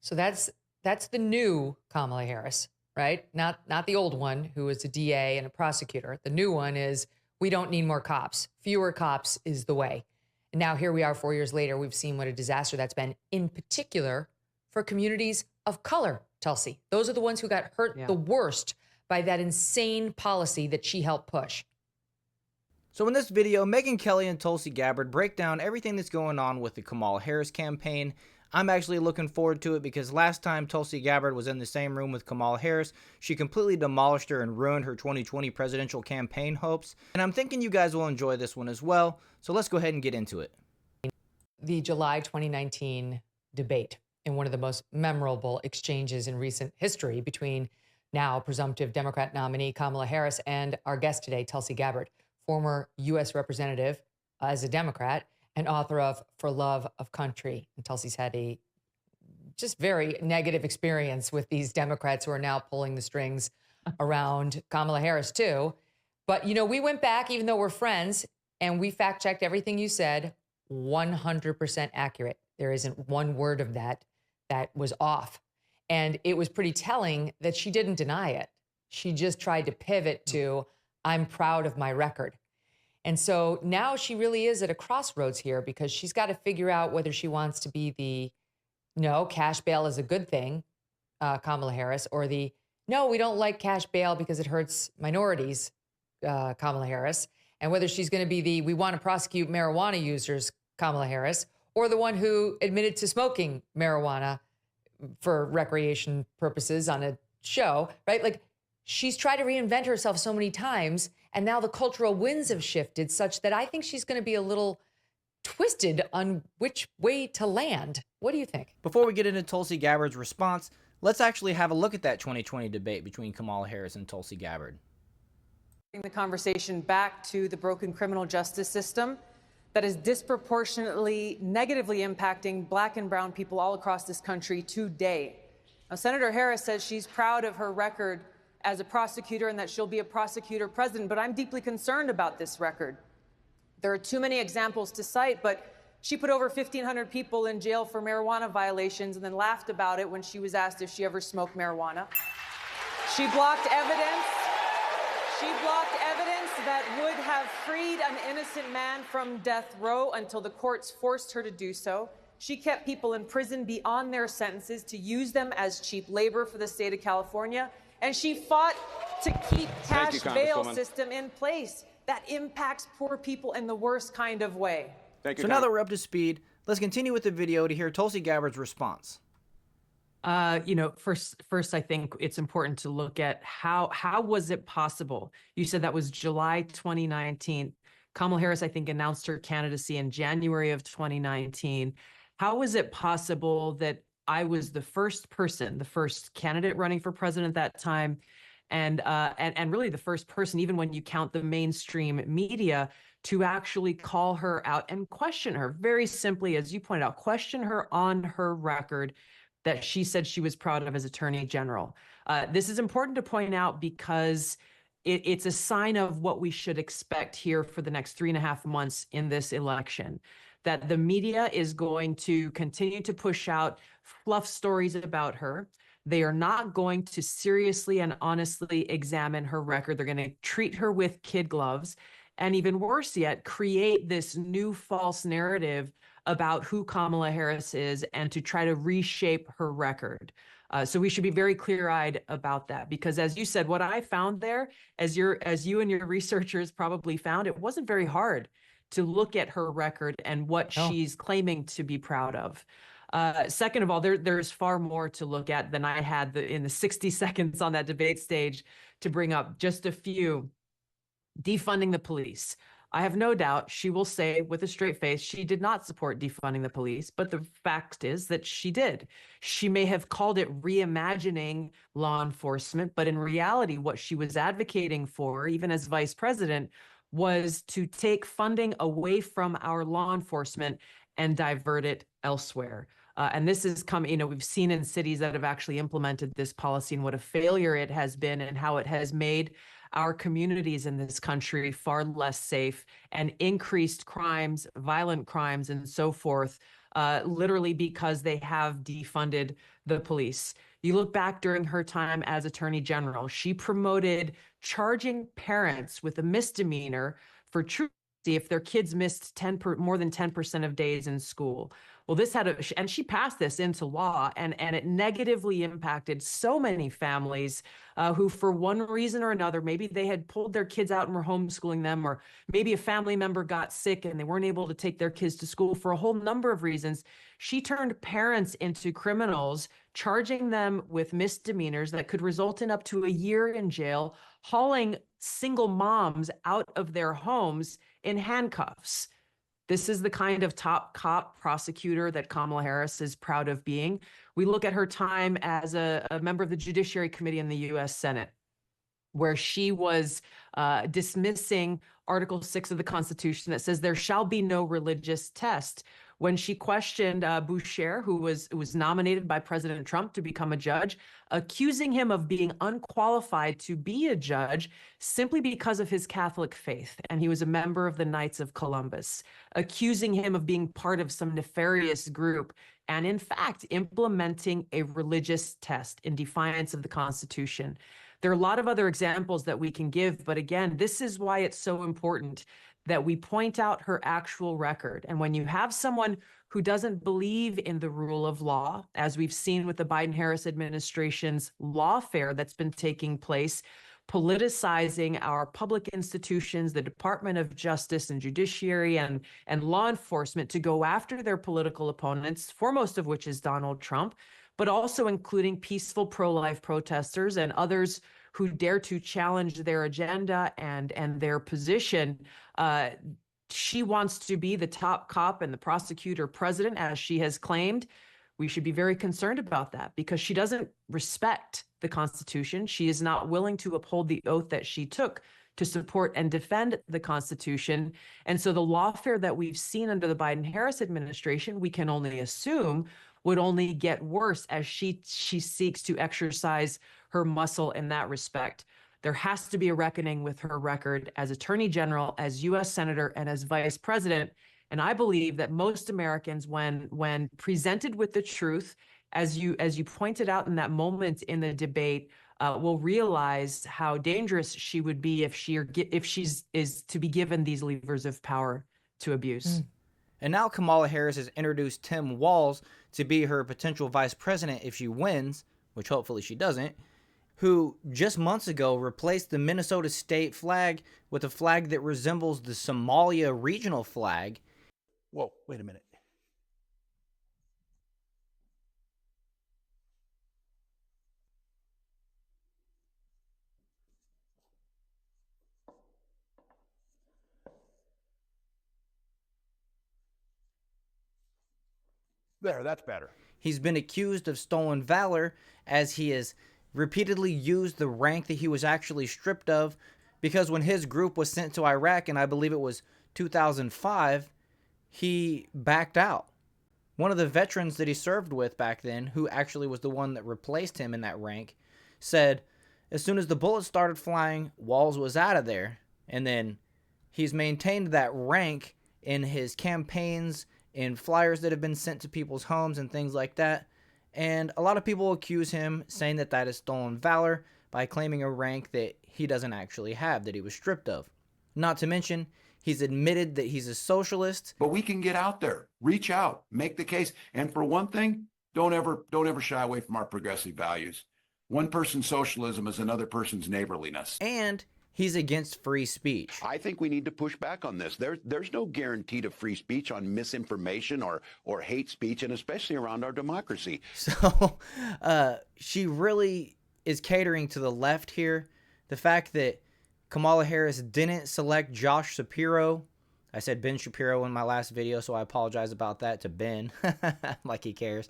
So that's the new Kamala Harris, right? Not the old one who was a DA and a prosecutor. The new one is we don't need more cops. Fewer cops is the way. And now here we are 4 years later. We've seen what a disaster that's been, in particular for communities of color, Tulsi. Those are the ones who got hurt the worst by that insane policy that she helped push. So in this video, Megyn Kelly and Tulsi Gabbard break down everything that's going on with the Kamala Harris campaign. I'm actually looking forward to it because last time Tulsi Gabbard was in the same room with Kamala Harris, she completely demolished her and ruined her 2020 presidential campaign hopes. And I'm thinking you guys will enjoy this one as well. So let's go ahead and get into it. The July 2019 debate in one of the most memorable exchanges in recent history between now presumptive Democrat nominee Kamala Harris and our guest today, Tulsi Gabbard, former U.S. representative as a Democrat and author of For Love of Country. And Tulsi's had a just very negative experience with these Democrats who are now pulling the strings around Kamala Harris too. But, you know, we went back, even though we're friends, and we fact-checked everything you said, 100% accurate. There isn't one word of that was off. And it was pretty telling that she didn't deny it. She just tried to pivot to, I'm proud of my record. And so now she really is at a crossroads here because she's got to figure out whether she wants to be the, no, cash bail is a good thing, Kamala Harris, or the, no, we don't like cash bail because it hurts minorities, Kamala Harris, and whether she's going to be the, we want to prosecute marijuana users, Kamala Harris, or the one who admitted to smoking marijuana for recreation purposes on a show, right? Like, she's tried to reinvent herself so many times, and now the cultural winds have shifted such that I think she's going to be a little twisted on which way to land. What do you think? Before we get into Tulsi Gabbard's response, let's actually have a look at that 2020 debate between Kamala Harris and Tulsi Gabbard. The conversation back to the broken criminal justice system that is disproportionately negatively impacting Black and brown people all across this country today. Now, Senator Harris says she's proud of her record as a prosecutor and that she'll be a prosecutor president, but I'm deeply concerned about this record. There are too many examples to cite, but she put over 1,500 people in jail for marijuana violations and then laughed about it when she was asked if she ever smoked marijuana. She blocked evidence. She blocked evidence that would have freed an innocent man from death row until the courts forced her to do so. She kept people in prison beyond their sentences to use them as cheap labor for the state of California. And she fought to keep cash bail system in place that impacts poor people in the worst kind of way. Thank you, so now that we're up to speed, let's continue with the video to hear Tulsi Gabbard's response. You know, first, I think it's important to look at how was it possible? You said that was July 2019. Kamala Harris, I think, announced her candidacy in January of 2019. How was it possible that I was the first person, the first candidate running for president at that time, and really the first person, even when you count the mainstream media, to actually call her out and question her very simply, as you pointed out, question her on her record that she said she was proud of as Attorney General. This is important to point out because it's a sign of what we should expect here for the next 3.5 months in this election, that the media is going to continue to push out fluff stories about her. They are not going to seriously and honestly examine her record. They're going to treat her with kid gloves, and even worse yet, create this new false narrative about who Kamala Harris is and to try to reshape her record. So we should be very clear-eyed about that, because as you said, what I found there, as you and your researchers probably found, it wasn't very hard to look at her record and what she's claiming to be proud of. Second of all, there's far more to look at than I had in the 60 seconds on that debate stage to bring up. Just a few. Defunding the police. I have no doubt she will say with a straight face she did not support defunding the police, but the fact is that she did. She may have called it reimagining law enforcement, but in reality, what she was advocating for, even as vice president, was to take funding away from our law enforcement and divert it elsewhere. And this has come, we've seen in cities that have actually implemented this policy and what a failure it has been and how it has made our communities in this country far less safe and increased crimes, violent crimes, and so forth literally because they have defunded the police. You look back during her time as Attorney General, she promoted charging parents with a misdemeanor for truancy if their kids missed more than 10% of days in school. Well, this had and she passed this into law, and it negatively impacted so many families who, for one reason or another, maybe they had pulled their kids out and were homeschooling them, or maybe a family member got sick and they weren't able to take their kids to school for a whole number of reasons. She turned parents into criminals, charging them with misdemeanors that could result in up to a year in jail, hauling single moms out of their homes in handcuffs. This is the kind of top cop prosecutor that Kamala Harris is proud of being. We look at her time as a member of the Judiciary Committee in the U.S. Senate, where she was dismissing Article 6 of the Constitution that says there shall be no religious test. When she questioned Boucher, who was nominated by President Trump to become a judge, accusing him of being unqualified to be a judge simply because of his Catholic faith, and he was a member of the Knights of Columbus, accusing him of being part of some nefarious group, and in fact, implementing a religious test in defiance of the Constitution. There are a lot of other examples that we can give, but again, this is why it's so important that we point out her actual record. And when you have someone who doesn't believe in the rule of law, as we've seen with the Biden-Harris administration's lawfare that's been taking place, politicizing our public institutions, the Department of Justice and Judiciary and law enforcement to go after their political opponents, foremost of which is Donald Trump, but also including peaceful pro-life protesters and others who dare to challenge their agenda and their position. She wants to be the top cop and the prosecutor president, as she has claimed. We should be very concerned about that because she doesn't respect the Constitution. She is not willing to uphold the oath that she took to support and defend the Constitution. And so the lawfare that we've seen under the Biden-Harris administration, we can only assume would only get worse as she seeks to exercise her muscle in that respect. There has to be a reckoning with her record as Attorney General, as U.S. Senator, and as Vice President. And I believe that most Americans, when presented with the truth, as you pointed out in that moment in the debate, will realize how dangerous she would be if she is to be given these levers of power to abuse. And now Kamala Harris has introduced Tim Walz to be her potential vice president if she wins, which hopefully she doesn't, who just months ago replaced the Minnesota state flag with a flag that resembles the Somalia regional flag. Whoa, wait a minute. There, that's better. He's been accused of stolen valor as he has repeatedly used the rank that he was actually stripped of, because when his group was sent to Iraq, and I believe it was 2005, he backed out. One of the veterans that he served with back then, who actually was the one that replaced him in that rank, said as soon as the bullets started flying, Walz was out of there. And then he's maintained that rank in his campaigns, in flyers that have been sent to people's homes and things like that. And a lot of people accuse him, saying that that is stolen valor, by claiming a rank that he doesn't actually have, that he was stripped of. Not to mention, he's admitted that he's a socialist. But we can get out there, reach out, make the case. And for one thing, don't ever shy away from our progressive values. One person's socialism is another person's neighborliness. And he's against free speech. I think we need to push back on this. There's no guarantee to free speech on misinformation or hate speech, and especially around our democracy. So she really is catering to the left here. The fact that Kamala Harris didn't select Josh Shapiro. I said Ben Shapiro in my last video, so I apologize about that to Ben, like he cares.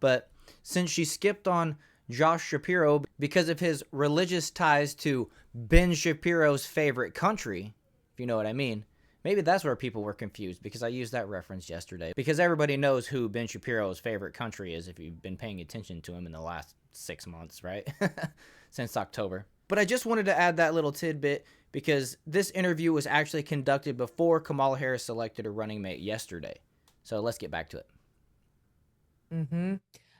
But since she skipped on Josh Shapiro because of his religious ties to Ben Shapiro's favorite country, if you know what I mean. Maybe that's where people were confused, because I used that reference yesterday. Because everybody knows who Ben Shapiro's favorite country is if you've been paying attention to him in the last 6 months, right? Since October. But I just wanted to add that little tidbit because this interview was actually conducted before Kamala Harris selected her running mate yesterday. So let's get back to it.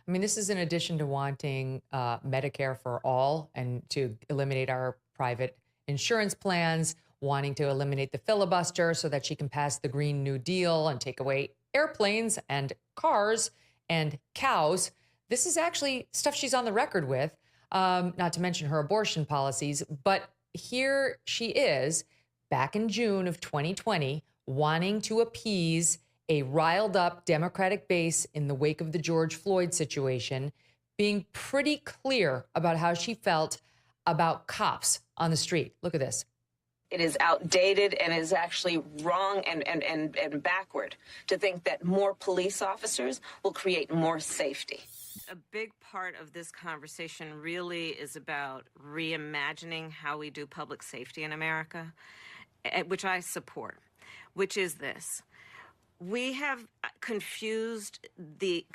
I mean, this is in addition to wanting Medicare for all and to eliminate our private insurance plans, wanting to eliminate the filibuster so that she can pass the Green New Deal and take away airplanes and cars and cows. This is actually stuff she's on the record with, not to mention her abortion policies. But here she is back in June of 2020, wanting to appease a riled up Democratic base in the wake of the George Floyd situation, being pretty clear about how she felt about cops on the street. Look at this. It is outdated and is actually wrong and backward to think that more police officers will create more safety. A big part of this conversation really is about reimagining how we do public safety in America, which I support, which is this. We have confused the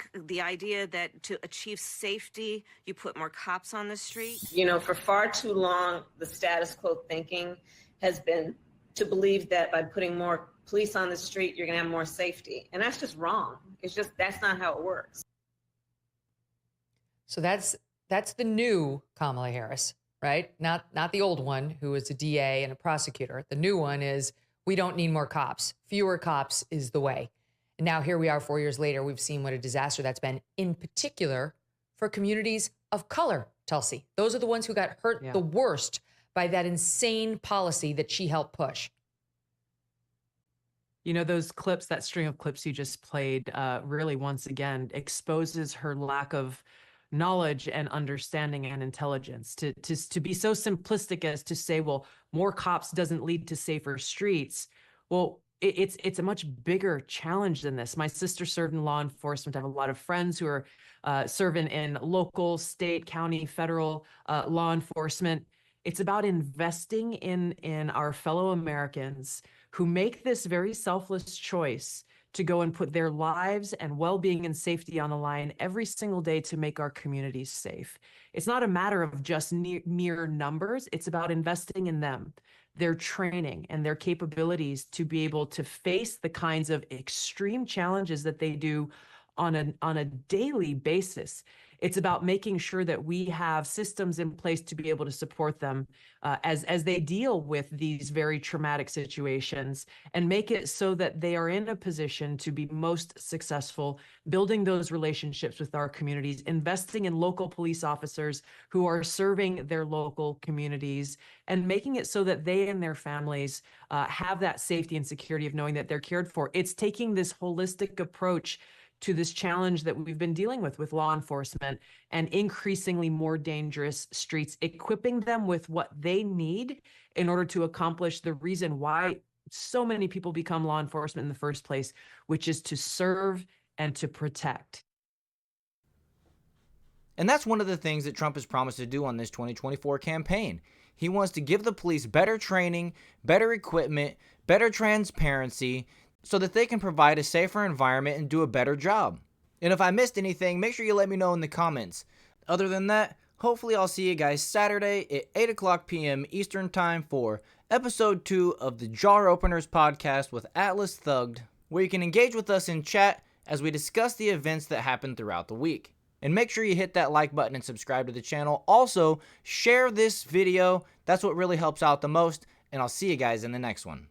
idea that to achieve safety, you put more cops on the street. You know, for far too long, the status quo thinking has been to believe that by putting more police on the street, you're going to have more safety. And that's just wrong. It's just, that's not how it works. So that's the new Kamala Harris, right? Not the old one who was a DA and a prosecutor. The new one is, we don't need more cops. Fewer cops is the way. And now here we are 4 years later. We've seen what a disaster that's been, in particular for communities of color, Tulsi. Those are the ones who got hurt the worst by that insane policy that she helped push. You know, those clips, that string of clips you just played, really once again exposes her lack of knowledge and understanding and intelligence to be so simplistic as to say, well, more cops doesn't lead to safer streets. Well, it's a much bigger challenge than this. My sister served in law enforcement. I have a lot of friends who are serving in local, state, county, federal law enforcement. It's about investing in our fellow Americans who make this very selfless choice to go and put their lives and well-being and safety on the line every single day to make our communities safe. It's not a matter of just mere numbers. It's about investing in them, their training and their capabilities to be able to face the kinds of extreme challenges that they do on a daily basis. It's about making sure that we have systems in place to be able to support them as they deal with these very traumatic situations, and make it so that they are in a position to be most successful, building those relationships with our communities, investing in local police officers who are serving their local communities, and making it so that they and their families have that safety and security of knowing that they're cared for. It's taking this holistic approach to this challenge that we've been dealing with law enforcement and increasingly more dangerous streets, equipping them with what they need in order to accomplish the reason why so many people become law enforcement in the first place, which is to serve and to protect. And that's one of the things that Trump has promised to do on this 2024 campaign. He wants to give the police better training, better equipment, better transparency, so that they can provide a safer environment and do a better job. And if I missed anything, make sure you let me know in the comments. Other than that, hopefully I'll see you guys Saturday at 8 o'clock p.m. Eastern Time for episode 2 of the Jar Openers podcast with Atlas Thugged, where you can engage with us in chat as we discuss the events that happened throughout the week. And make sure you hit that like button and subscribe to the channel. Also, share this video. That's what really helps out the most. And I'll see you guys in the next one.